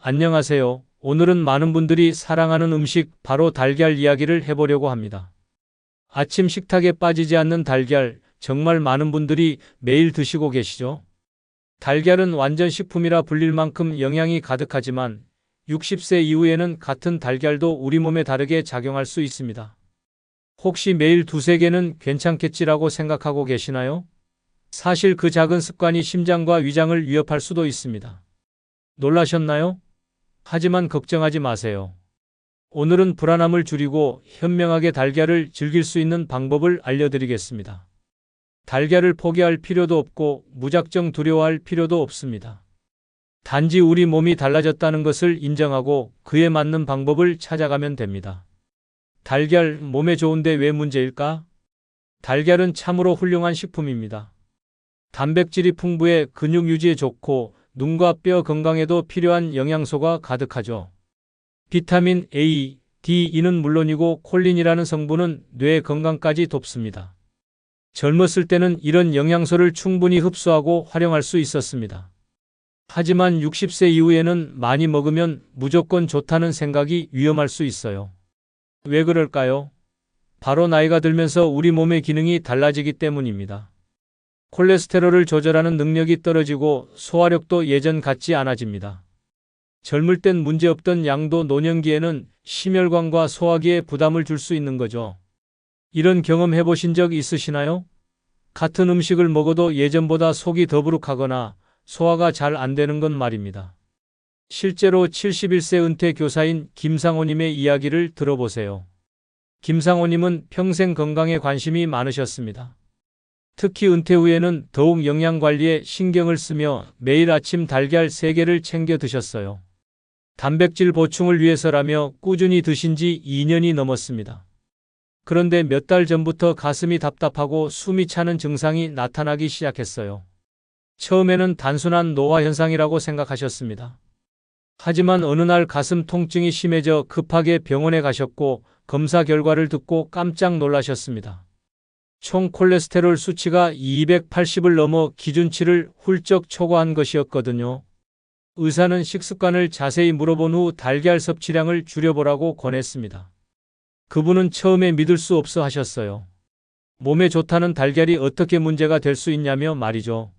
안녕하세요. 오늘은 많은 분들이 사랑하는 음식 바로 달걀 이야기를 해보려고 합니다. 아침 식탁에 빠지지 않는 달걀, 정말 많은 분들이 매일 드시고 계시죠? 달걀은 완전 식품이라 불릴 만큼 영양이 가득하지만 60세 이후에는 같은 달걀도 우리 몸에 다르게 작용할 수 있습니다. 혹시 매일 두세 개는 괜찮겠지라고 생각하고 계시나요? 사실 그 작은 습관이 심장과 위장을 위협할 수도 있습니다. 놀라셨나요? 하지만 걱정하지 마세요. 오늘은 불안함을 줄이고 현명하게 달걀을 즐길 수 있는 방법을 알려드리겠습니다. 달걀을 포기할 필요도 없고 무작정 두려워할 필요도 없습니다. 단지 우리 몸이 달라졌다는 것을 인정하고 그에 맞는 방법을 찾아가면 됩니다. 달걀, 몸에 좋은데 왜 문제일까? 달걀은 참으로 훌륭한 식품입니다. 단백질이 풍부해 근육 유지에 좋고 눈과 뼈 건강에도 필요한 영양소가 가득하죠. 비타민 A, D, E는 물론이고 콜린이라는 성분은 뇌 건강까지 돕습니다. 젊었을 때는 이런 영양소를 충분히 흡수하고 활용할 수 있었습니다. 하지만 60세 이후에는 많이 먹으면 무조건 좋다는 생각이 위험할 수 있어요. 왜 그럴까요? 바로 나이가 들면서 우리 몸의 기능이 달라지기 때문입니다. 콜레스테롤을 조절하는 능력이 떨어지고 소화력도 예전 같지 않아집니다. 젊을 땐 문제없던 양도 노년기에는 심혈관과 소화기에 부담을 줄 수 있는 거죠. 이런 경험 해보신 적 있으시나요? 같은 음식을 먹어도 예전보다 속이 더부룩하거나 소화가 잘 안 되는 건 말입니다. 실제로 71세 은퇴 교사인 김상호님의 이야기를 들어보세요. 김상호님은 평생 건강에 관심이 많으셨습니다. 특히 은퇴 후에는 더욱 영양관리에 신경을 쓰며 매일 아침 달걀 3개를 챙겨 드셨어요. 단백질 보충을 위해서라며 꾸준히 드신 지 2년이 넘었습니다. 그런데 몇 달 전부터 가슴이 답답하고 숨이 차는 증상이 나타나기 시작했어요. 처음에는 단순한 노화 현상이라고 생각하셨습니다. 하지만 어느 날 가슴 통증이 심해져 급하게 병원에 가셨고 검사 결과를 듣고 깜짝 놀라셨습니다. 총 콜레스테롤 수치가 280을 넘어 기준치를 훌쩍 초과한 것이었거든요. 의사는 식습관을 자세히 물어본 후 달걀 섭취량을 줄여보라고 권했습니다. 그분은 처음에 믿을 수 없어 하셨어요. 몸에 좋다는 달걀이 어떻게 문제가 될 수 있냐며 말이죠.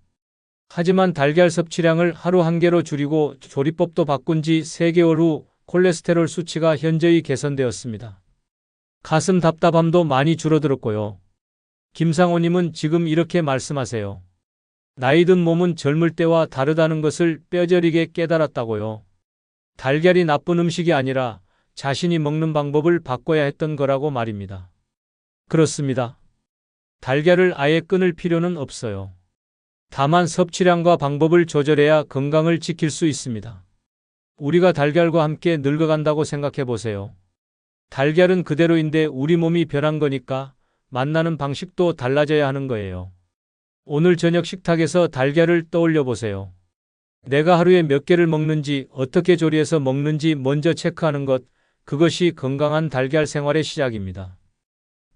하지만 달걀 섭취량을 하루 1개로 줄이고 조리법도 바꾼 지 3개월 후 콜레스테롤 수치가 현저히 개선되었습니다. 가슴 답답함도 많이 줄어들었고요. 김상호님은 지금 이렇게 말씀하세요. 나이 든 몸은 젊을 때와 다르다는 것을 뼈저리게 깨달았다고요. 달걀이 나쁜 음식이 아니라 자신이 먹는 방법을 바꿔야 했던 거라고 말입니다. 그렇습니다. 달걀을 아예 끊을 필요는 없어요. 다만 섭취량과 방법을 조절해야 건강을 지킬 수 있습니다. 우리가 달걀과 함께 늙어간다고 생각해 보세요. 달걀은 그대로인데 우리 몸이 변한 거니까 만나는 방식도 달라져야 하는 거예요. 오늘 저녁 식탁에서 달걀을 떠올려 보세요. 내가 하루에 몇 개를 먹는지, 어떻게 조리해서 먹는지 먼저 체크하는 것, 그것이 건강한 달걀 생활의 시작입니다.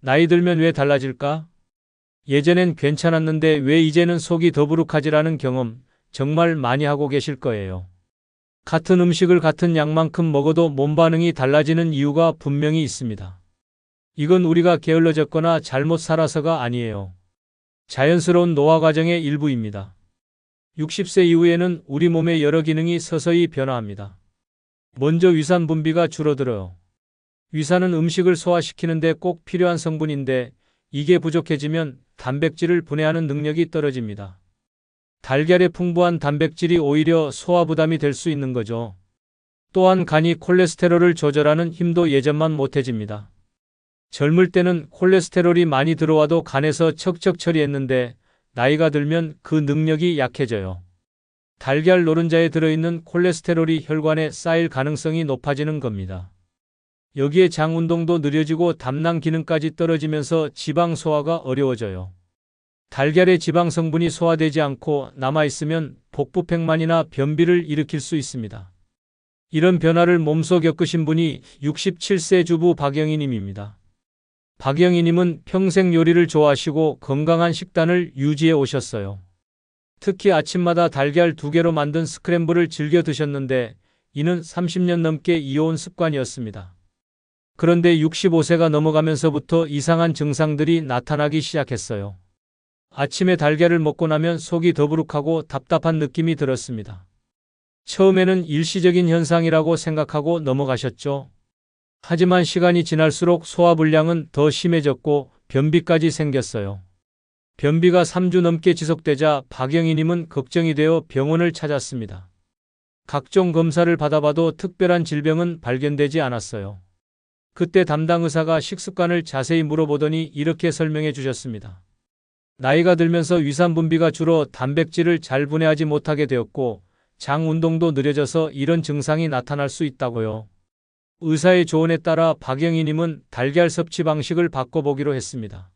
나이 들면 왜 달라질까? 예전엔 괜찮았는데 왜 이제는 속이 더부룩하지라는 경험 정말 많이 하고 계실 거예요. 같은 음식을 같은 양만큼 먹어도 몸 반응이 달라지는 이유가 분명히 있습니다. 이건 우리가 게을러졌거나 잘못 살아서가 아니에요. 자연스러운 노화 과정의 일부입니다. 60세 이후에는 우리 몸의 여러 기능이 서서히 변화합니다. 먼저 위산 분비가 줄어들어요. 위산은 음식을 소화시키는데 꼭 필요한 성분인데 이게 부족해지면 단백질을 분해하는 능력이 떨어집니다. 달걀의 풍부한 단백질이 오히려 소화 부담이 될 수 있는 거죠. 또한 간이 콜레스테롤을 조절하는 힘도 예전만 못해집니다. 젊을 때는 콜레스테롤이 많이 들어와도 간에서 척척 처리했는데 나이가 들면 그 능력이 약해져요. 달걀 노른자에 들어있는 콜레스테롤이 혈관에 쌓일 가능성이 높아지는 겁니다. 여기에 장 운동도 느려지고 담낭 기능까지 떨어지면서 지방 소화가 어려워져요. 달걀의 지방 성분이 소화되지 않고 남아있으면 복부팽만이나 변비를 일으킬 수 있습니다. 이런 변화를 몸소 겪으신 분이 67세 주부 박영희님입니다. 박영희님은 평생 요리를 좋아하시고 건강한 식단을 유지해 오셨어요. 특히 아침마다 달걀 2개로 만든 스크램블을 즐겨 드셨는데 이는 30년 넘게 이어온 습관이었습니다. 그런데 65세가 넘어가면서부터 이상한 증상들이 나타나기 시작했어요. 아침에 달걀을 먹고 나면 속이 더부룩하고 답답한 느낌이 들었습니다. 처음에는 일시적인 현상이라고 생각하고 넘어가셨죠. 하지만 시간이 지날수록 소화불량은 더 심해졌고 변비까지 생겼어요. 변비가 3주 넘게 지속되자 박영희님은 걱정이 되어 병원을 찾았습니다. 각종 검사를 받아봐도 특별한 질병은 발견되지 않았어요. 그때 담당 의사가 식습관을 자세히 물어보더니 이렇게 설명해 주셨습니다. 나이가 들면서 위산 분비가 줄어 단백질을 잘 분해하지 못하게 되었고 장 운동도 느려져서 이런 증상이 나타날 수 있다고요. 의사의 조언에 따라 박영희님은 달걀 섭취 방식을 바꿔보기로 했습니다.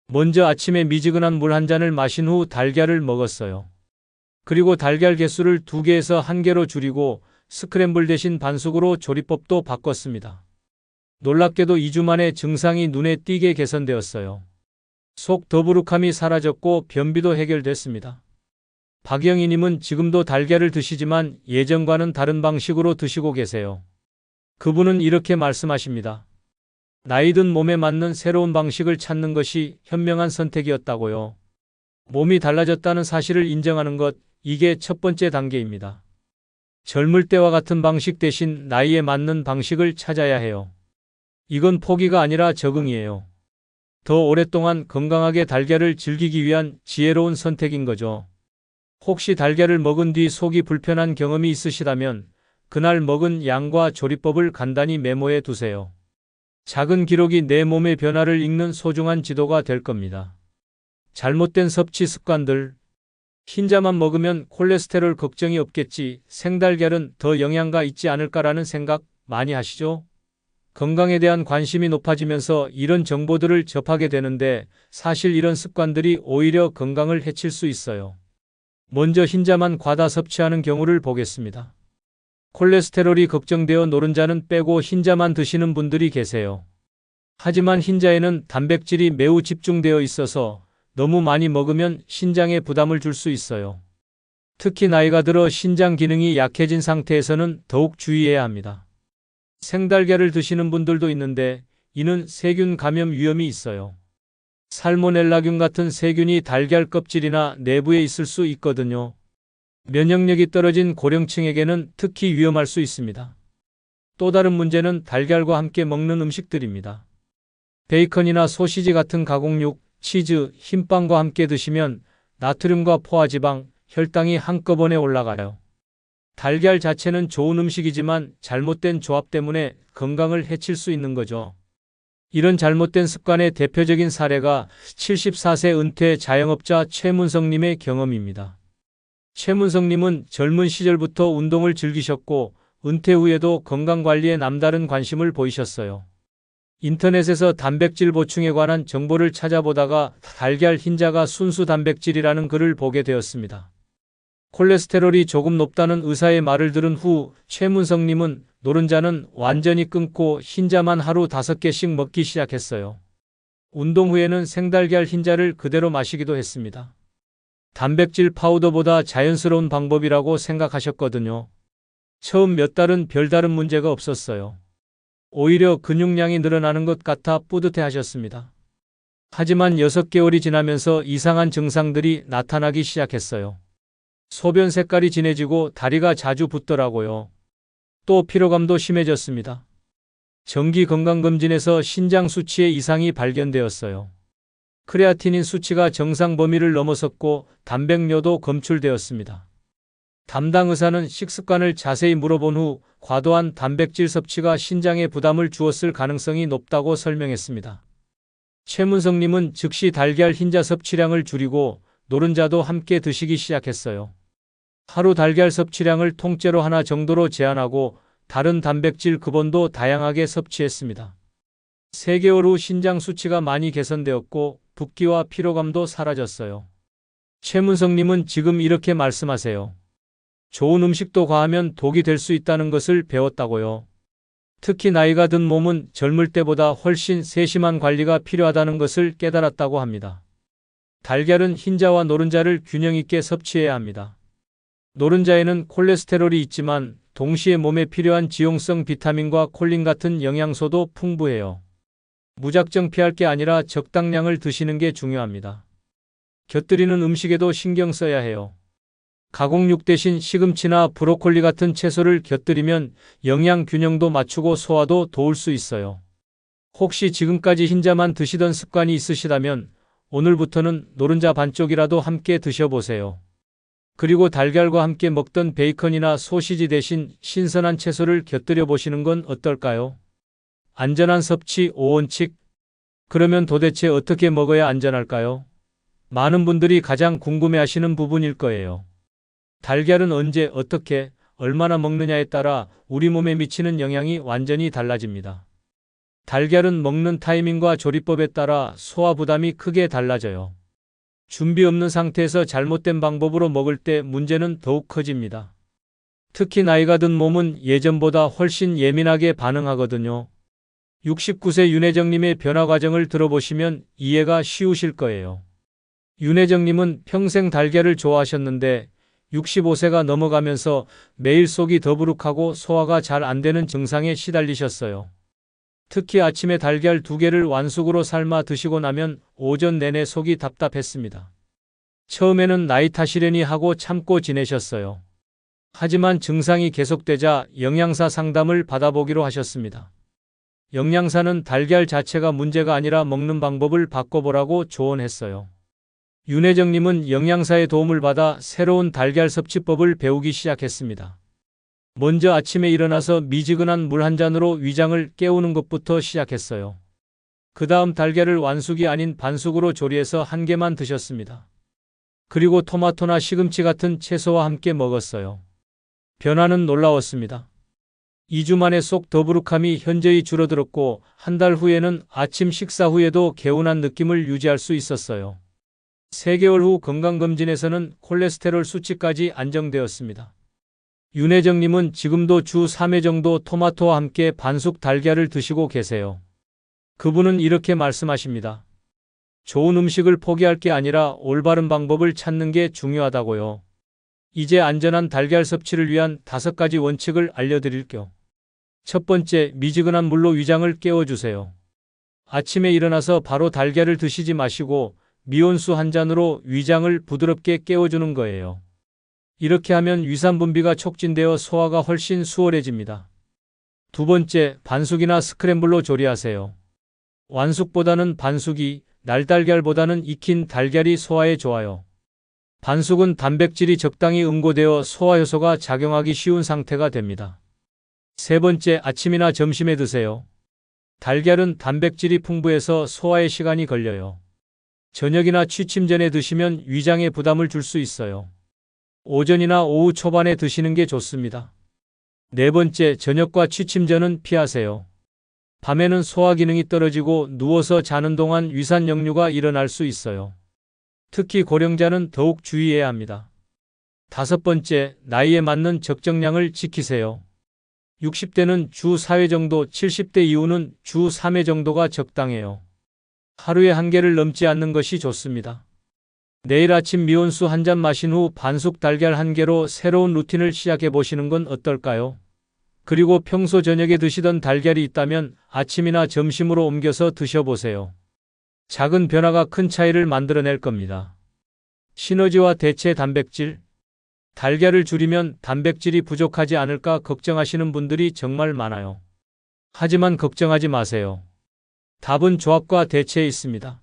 먼저 아침에 미지근한 물 한 잔을 마신 후 달걀을 먹었어요. 그리고 달걀 개수를 2개에서 1개로 줄이고 스크램블 대신 반숙으로 조리법도 바꿨습니다. 놀랍게도 2주 만에 증상이 눈에 띄게 개선되었어요. 속 더부룩함이 사라졌고 변비도 해결됐습니다. 박영희님은 지금도 달걀을 드시지만 예전과는 다른 방식으로 드시고 계세요. 그분은 이렇게 말씀하십니다. 나이 든 몸에 맞는 새로운 방식을 찾는 것이 현명한 선택이었다고요. 몸이 달라졌다는 사실을 인정하는 것, 이게 첫 번째 단계입니다. 젊을 때와 같은 방식 대신 나이에 맞는 방식을 찾아야 해요. 이건 포기가 아니라 적응이에요. 더 오랫동안 건강하게 달걀을 즐기기 위한 지혜로운 선택인 거죠. 혹시 달걀을 먹은 뒤 속이 불편한 경험이 있으시다면 그날 먹은 양과 조리법을 간단히 메모해 두세요. 작은 기록이 내 몸의 변화를 읽는 소중한 지도가 될 겁니다. 잘못된 섭취 습관들. 흰자만 먹으면 콜레스테롤 걱정이 없겠지, 생달걀은 더 영양가 있지 않을까라는 생각 많이 하시죠? 건강에 대한 관심이 높아지면서 이런 정보들을 접하게 되는데 사실 이런 습관들이 오히려 건강을 해칠 수 있어요. 먼저 흰자만 과다 섭취하는 경우를 보겠습니다. 콜레스테롤이 걱정되어 노른자는 빼고 흰자만 드시는 분들이 계세요. 하지만 흰자에는 단백질이 매우 집중되어 있어서 너무 많이 먹으면 신장에 부담을 줄 수 있어요. 특히 나이가 들어 신장 기능이 약해진 상태에서는 더욱 주의해야 합니다. 생달걀을 드시는 분들도 있는데 이는 세균 감염 위험이 있어요. 살모넬라균 같은 세균이 달걀 껍질이나 내부에 있을 수 있거든요. 면역력이 떨어진 고령층에게는 특히 위험할 수 있습니다. 또 다른 문제는 달걀과 함께 먹는 음식들입니다. 베이컨이나 소시지 같은 가공육, 치즈, 흰빵과 함께 드시면 나트륨과 포화지방, 혈당이 한꺼번에 올라가요. 달걀 자체는 좋은 음식이지만 잘못된 조합 때문에 건강을 해칠 수 있는 거죠. 이런 잘못된 습관의 대표적인 사례가 74세 은퇴 자영업자 최문성님의 경험입니다. 최문성님은 젊은 시절부터 운동을 즐기셨고 은퇴 후에도 건강관리에 남다른 관심을 보이셨어요. 인터넷에서 단백질 보충에 관한 정보를 찾아보다가 달걀 흰자가 순수 단백질이라는 글을 보게 되었습니다. 콜레스테롤이 조금 높다는 의사의 말을 들은 후 최문성님은 노른자는 완전히 끊고 흰자만 하루 5개씩 먹기 시작했어요. 운동 후에는 생달걀 흰자를 그대로 마시기도 했습니다. 단백질 파우더보다 자연스러운 방법이라고 생각하셨거든요. 처음 몇 달은 별다른 문제가 없었어요. 오히려 근육량이 늘어나는 것 같아 뿌듯해 하셨습니다. 하지만 6개월이 지나면서 이상한 증상들이 나타나기 시작했어요. 소변 색깔이 진해지고 다리가 자주 붓더라고요. 또 피로감도 심해졌습니다. 정기 건강검진에서 신장 수치에 이상이 발견되었어요. 크레아티닌 수치가 정상 범위를 넘어섰고 단백뇨도 검출되었습니다. 담당 의사는 식습관을 자세히 물어본 후 과도한 단백질 섭취가 신장에 부담을 주었을 가능성이 높다고 설명했습니다. 최문성님은 즉시 달걀 흰자 섭취량을 줄이고 노른자도 함께 드시기 시작했어요. 하루 달걀 섭취량을 통째로 하나 정도로 제한하고 다른 단백질 급원도 다양하게 섭취했습니다. 3개월 후 신장 수치가 많이 개선되었고 붓기와 피로감도 사라졌어요. 최문성님은 지금 이렇게 말씀하세요. 좋은 음식도 과하면 독이 될 수 있다는 것을 배웠다고요. 특히 나이가 든 몸은 젊을 때보다 훨씬 세심한 관리가 필요하다는 것을 깨달았다고 합니다. 달걀은 흰자와 노른자를 균형 있게 섭취해야 합니다. 노른자에는 콜레스테롤이 있지만 동시에 몸에 필요한 지용성 비타민과 콜린 같은 영양소도 풍부해요. 무작정 피할 게 아니라 적당량을 드시는 게 중요합니다. 곁들이는 음식에도 신경 써야 해요. 가공육 대신 시금치나 브로콜리 같은 채소를 곁들이면 영양 균형도 맞추고 소화도 도울 수 있어요. 혹시 지금까지 흰자만 드시던 습관이 있으시다면 오늘부터는 노른자 반쪽이라도 함께 드셔보세요. 그리고 달걀과 함께 먹던 베이컨이나 소시지 대신 신선한 채소를 곁들여 보시는 건 어떨까요? 안전한 섭취 5원칙. 그러면 도대체 어떻게 먹어야 안전할까요? 많은 분들이 가장 궁금해하시는 부분일 거예요. 달걀은 언제, 어떻게, 얼마나 먹느냐에 따라 우리 몸에 미치는 영향이 완전히 달라집니다. 달걀은 먹는 타이밍과 조리법에 따라 소화 부담이 크게 달라져요. 준비 없는 상태에서 잘못된 방법으로 먹을 때 문제는 더욱 커집니다. 특히 나이가 든 몸은 예전보다 훨씬 예민하게 반응하거든요. 69세 윤혜정님의 변화 과정을 들어보시면 이해가 쉬우실 거예요. 윤혜정님은 평생 달걀을 좋아하셨는데 65세가 넘어가면서 매일 속이 더부룩하고 소화가 잘 안 되는 증상에 시달리셨어요. 특히 아침에 달걀 2개를 완숙으로 삶아 드시고 나면 오전 내내 속이 답답했습니다. 처음에는 나이 탓이려니 하고 참고 지내셨어요. 하지만 증상이 계속되자 영양사 상담을 받아보기로 하셨습니다. 영양사는 달걀 자체가 문제가 아니라 먹는 방법을 바꿔보라고 조언했어요. 윤혜정님은 영양사의 도움을 받아 새로운 달걀 섭취법을 배우기 시작했습니다. 먼저 아침에 일어나서 미지근한 물 한 잔으로 위장을 깨우는 것부터 시작했어요. 그 다음 달걀을 완숙이 아닌 반숙으로 조리해서 1개만 드셨습니다. 그리고 토마토나 시금치 같은 채소와 함께 먹었어요. 변화는 놀라웠습니다. 2주 만에 속 더부룩함이 현저히 줄어들었고 1달 후에는 아침 식사 후에도 개운한 느낌을 유지할 수 있었어요. 3개월 후 건강검진에서는 콜레스테롤 수치까지 안정되었습니다. 윤혜정님은 지금도 주 3회 정도 토마토와 함께 반숙 달걀을 드시고 계세요. 그분은 이렇게 말씀하십니다. 좋은 음식을 포기할 게 아니라 올바른 방법을 찾는 게 중요하다고요. 이제 안전한 달걀 섭취를 위한 5가지 원칙을 알려드릴게요. 첫 번째, 미지근한 물로 위장을 깨워주세요. 아침에 일어나서 바로 달걀을 드시지 마시고 미온수 1잔으로 위장을 부드럽게 깨워주는 거예요. 이렇게 하면 위산 분비가 촉진되어 소화가 훨씬 수월해집니다. 두 번째, 반숙이나 스크램블로 조리하세요. 완숙보다는 반숙이, 날달걀보다는 익힌 달걀이 소화에 좋아요. 반숙은 단백질이 적당히 응고되어 소화 효소가 작용하기 쉬운 상태가 됩니다. 세 번째, 아침이나 점심에 드세요. 달걀은 단백질이 풍부해서 소화에 시간이 걸려요. 저녁이나 취침 전에 드시면 위장에 부담을 줄 수 있어요. 오전이나 오후 초반에 드시는 게 좋습니다. 네 번째, 저녁과 취침 전은 피하세요. 밤에는 소화 기능이 떨어지고 누워서 자는 동안 위산 역류가 일어날 수 있어요. 특히 고령자는 더욱 주의해야 합니다. 다섯 번째, 나이에 맞는 적정량을 지키세요. 60대는 주 4회 정도, 70대 이후는 주 3회 정도가 적당해요. 하루에 1개를 넘지 않는 것이 좋습니다. 내일 아침 미온수 1잔 마신 후 반숙 달걀 1개로 새로운 루틴을 시작해 보시는 건 어떨까요? 그리고 평소 저녁에 드시던 달걀이 있다면 아침이나 점심으로 옮겨서 드셔보세요. 작은 변화가 큰 차이를 만들어낼 겁니다. 시너지와 대체 단백질. 달걀을 줄이면 단백질이 부족하지 않을까 걱정하시는 분들이 정말 많아요. 하지만 걱정하지 마세요. 답은 조합과 대체에 있습니다.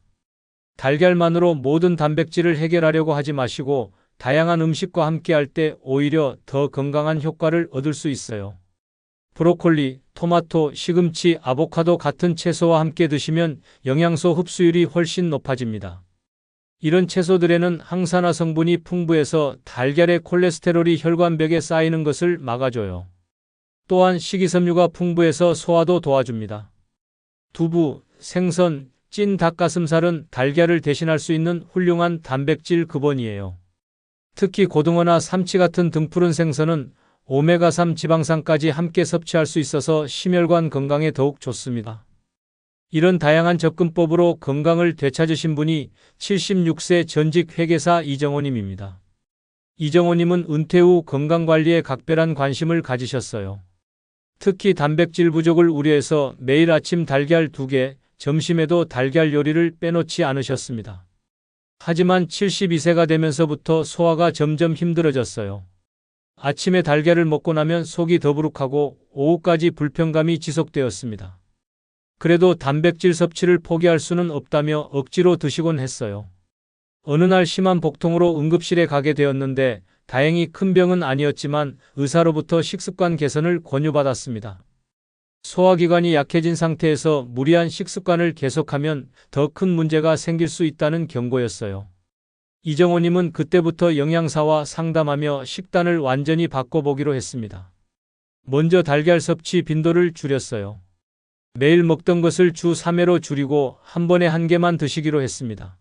달걀만으로 모든 단백질을 해결하려고 하지 마시고 다양한 음식과 함께할 때 오히려 더 건강한 효과를 얻을 수 있어요. 브로콜리, 토마토, 시금치, 아보카도 같은 채소와 함께 드시면 영양소 흡수율이 훨씬 높아집니다. 이런 채소들에는 항산화 성분이 풍부해서 달걀의 콜레스테롤이 혈관벽에 쌓이는 것을 막아줘요. 또한 식이섬유가 풍부해서 소화도 도와줍니다. 두부, 생선, 찐 닭가슴살은 달걀을 대신할 수 있는 훌륭한 단백질 급원이에요. 특히 고등어나 삼치 같은 등푸른 생선은 오메가3 지방산까지 함께 섭취할 수 있어서 심혈관 건강에 더욱 좋습니다. 이런 다양한 접근법으로 건강을 되찾으신 분이 76세 전직 회계사 이정호님입니다. 이정호님은 은퇴 후 건강관리에 각별한 관심을 가지셨어요. 특히 단백질 부족을 우려해서 매일 아침 달걀 2개, 점심에도 달걀 요리를 빼놓지 않으셨습니다. 하지만 72세가 되면서부터 소화가 점점 힘들어졌어요. 아침에 달걀을 먹고 나면 속이 더부룩하고 오후까지 불편감이 지속되었습니다. 그래도 단백질 섭취를 포기할 수는 없다며 억지로 드시곤 했어요. 어느 날 심한 복통으로 응급실에 가게 되었는데 다행히 큰 병은 아니었지만 의사로부터 식습관 개선을 권유받았습니다. 소화기관이 약해진 상태에서 무리한 식습관을 계속하면 더 큰 문제가 생길 수 있다는 경고였어요. 이정호님은 그때부터 영양사와 상담하며 식단을 완전히 바꿔보기로 했습니다. 먼저 달걀 섭취 빈도를 줄였어요. 매일 먹던 것을 주 3회로 줄이고 한 번에 1개만 드시기로 했습니다.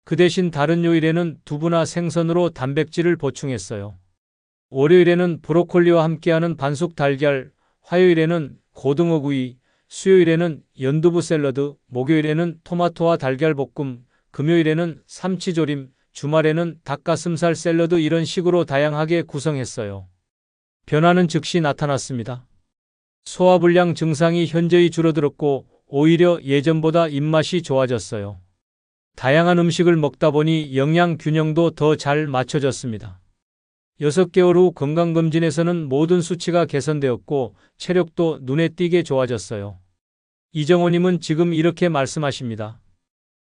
그 대신 다른 요일에는 두부나 생선으로 단백질을 보충했어요. 월요일에는 브로콜리와 함께하는 반숙 달걀, 화요일에는 고등어구이, 수요일에는 연두부 샐러드, 목요일에는 토마토와 달걀 볶음, 금요일에는 삼치조림, 주말에는 닭가슴살 샐러드 이런 식으로 다양하게 구성했어요. 변화는 즉시 나타났습니다. 소화불량 증상이 현저히 줄어들었고 오히려 예전보다 입맛이 좋아졌어요. 다양한 음식을 먹다 보니 영양 균형도 더 잘 맞춰졌습니다. 6개월 후 건강검진에서는 모든 수치가 개선되었고 체력도 눈에 띄게 좋아졌어요. 이정호님은 지금 이렇게 말씀하십니다.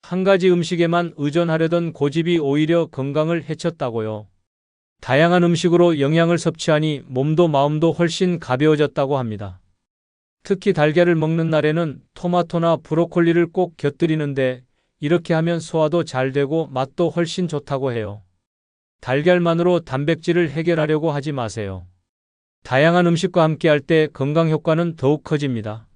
한 가지 음식에만 의존하려던 고집이 오히려 건강을 해쳤다고요. 다양한 음식으로 영양을 섭취하니 몸도 마음도 훨씬 가벼워졌다고 합니다. 특히 달걀을 먹는 날에는 토마토나 브로콜리를 꼭 곁들이는데 이렇게 하면 소화도 잘 되고 맛도 훨씬 좋다고 해요. 달걀만으로 단백질을 해결하려고 하지 마세요. 다양한 음식과 함께할 때 건강 효과는 더욱 커집니다.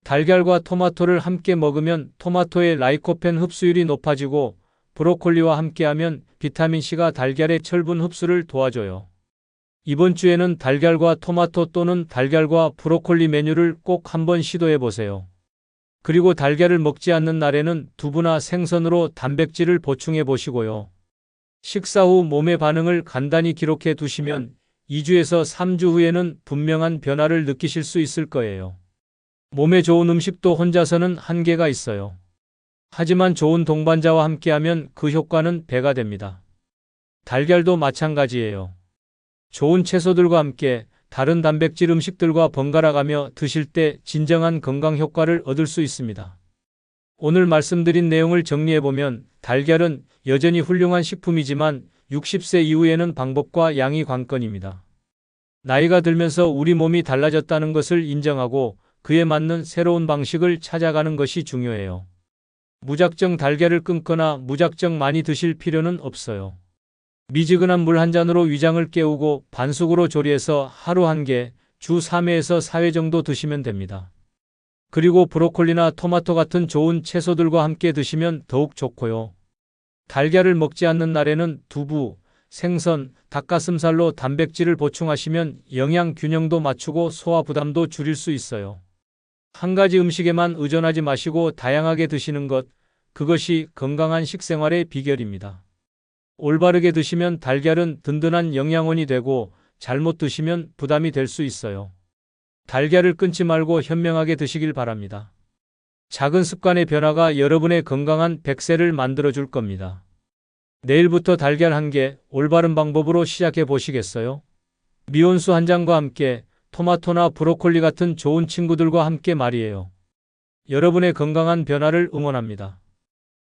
달걀과 토마토를 함께 먹으면 토마토의 라이코펜 흡수율이 높아지고 브로콜리와 함께하면 비타민C가 달걀의 철분 흡수를 도와줘요. 이번 주에는 달걀과 토마토 또는 달걀과 브로콜리 메뉴를 꼭 한번 시도해 보세요. 그리고 달걀을 먹지 않는 날에는 두부나 생선으로 단백질을 보충해 보시고요. 식사 후 몸의 반응을 간단히 기록해 두시면 2주에서 3주 후에는 분명한 변화를 느끼실 수 있을 거예요. 몸에 좋은 음식도 혼자서는 한계가 있어요. 하지만 좋은 동반자와 함께하면 그 효과는 배가 됩니다. 달걀도 마찬가지예요. 좋은 채소들과 함께 다른 단백질 음식들과 번갈아가며 드실 때 진정한 건강 효과를 얻을 수 있습니다. 오늘 말씀드린 내용을 정리해보면 달걀은 여전히 훌륭한 식품이지만 60세 이후에는 방법과 양이 관건입니다. 나이가 들면서 우리 몸이 달라졌다는 것을 인정하고 그에 맞는 새로운 방식을 찾아가는 것이 중요해요. 무작정 달걀을 끊거나 무작정 많이 드실 필요는 없어요. 미지근한 물 한 잔으로 위장을 깨우고 반숙으로 조리해서 하루 1개, 주 3회에서 4회 정도 드시면 됩니다. 그리고 브로콜리나 토마토 같은 좋은 채소들과 함께 드시면 더욱 좋고요. 달걀을 먹지 않는 날에는 두부, 생선, 닭가슴살로 단백질을 보충하시면 영양 균형도 맞추고 소화 부담도 줄일 수 있어요. 한 가지 음식에만 의존하지 마시고 다양하게 드시는 것, 그것이 건강한 식생활의 비결입니다. 올바르게 드시면 달걀은 든든한 영양원이 되고 잘못 드시면 부담이 될 수 있어요. 달걀을 끊지 말고 현명하게 드시길 바랍니다. 작은 습관의 변화가 여러분의 건강한 100세를 만들어줄 겁니다. 내일부터 달걀 1개, 올바른 방법으로 시작해 보시겠어요? 미온수 한 잔과 함께 토마토나 브로콜리 같은 좋은 친구들과 함께 말이에요. 여러분의 건강한 변화를 응원합니다.